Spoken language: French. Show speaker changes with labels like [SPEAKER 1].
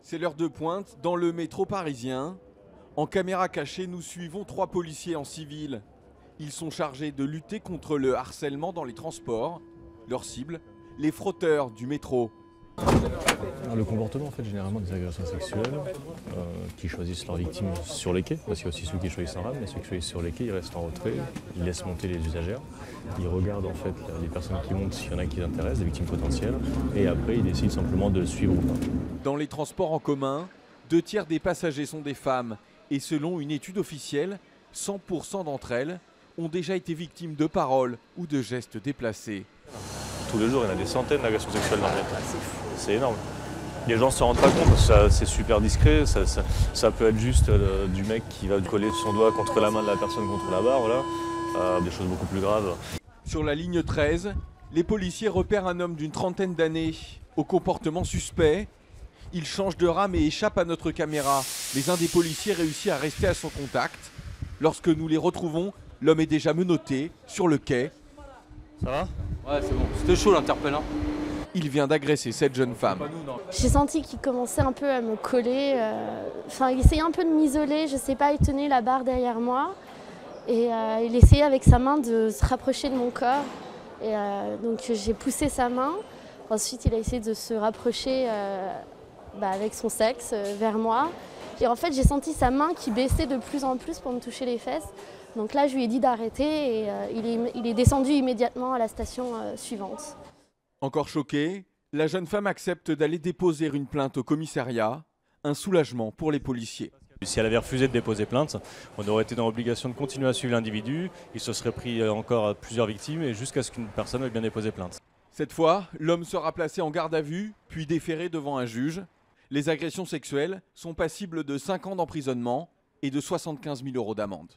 [SPEAKER 1] C'est l'heure de pointe dans le métro parisien. En caméra cachée, nous suivons 3 policiers en civil. Ils sont chargés de lutter contre le harcèlement dans les transports. Leur cible, les frotteurs du métro.
[SPEAKER 2] Le comportement en fait généralement des agresseurs sexuels qui choisissent leurs victimes sur les quais, parce qu'il y a aussi ceux qui choisissent en rame, mais ceux qui choisissent sur les quais, ils restent en retrait, ils laissent monter les usagères, ils regardent en fait les personnes qui montent s'il y en a qui les intéressent, des victimes potentielles, et après ils décident simplement de suivre ou pas.
[SPEAKER 1] Dans les transports en commun, 2 tiers des passagers sont des femmes, et selon une étude officielle, 100% d'entre elles ont déjà été victimes de paroles ou de gestes déplacés.
[SPEAKER 3] Tous les jours, il y en a des centaines d'agressions sexuelles dans le métro. C'est énorme. Les gens ne se rendent pas compte parce que c'est super discret. Ça peut être juste du mec qui va coller son doigt contre la main de la personne contre la barre, voilà. Des choses beaucoup plus graves.
[SPEAKER 1] Sur la ligne 13, les policiers repèrent un homme d'une trentaine d'années au comportement suspect. Il change de rame et échappe à notre caméra. Mais un des policiers réussit à rester à son contact. Lorsque nous les retrouvons, l'homme est déjà menotté sur le quai.
[SPEAKER 3] Ça va ?
[SPEAKER 4] Ouais, c'est bon. C'était chaud l'interpellant.
[SPEAKER 1] Il vient d'agresser cette jeune femme.
[SPEAKER 5] J'ai senti qu'il commençait un peu à me coller. Il essayait un peu de m'isoler. Je ne sais pas, il tenait la barre derrière moi. Et il essayait avec sa main de se rapprocher de mon corps. Et donc j'ai poussé sa main. Ensuite, il a essayé de se rapprocher avec son sexe vers moi. Et en fait, j'ai senti sa main qui baissait de plus en plus pour me toucher les fesses. Donc là, je lui ai dit d'arrêter et il est descendu immédiatement à la station suivante.
[SPEAKER 1] Encore choquée, la jeune femme accepte d'aller déposer une plainte au commissariat. Un soulagement pour les policiers.
[SPEAKER 3] Si elle avait refusé de déposer plainte, on aurait été dans l'obligation de continuer à suivre l'individu. Il se serait pris encore plusieurs victimes et jusqu'à ce qu'une personne ait bien déposé plainte.
[SPEAKER 1] Cette fois, l'homme sera placé en garde à vue, puis déféré devant un juge. Les agressions sexuelles sont passibles de 5 ans d'emprisonnement et de 75 000 € d'amende.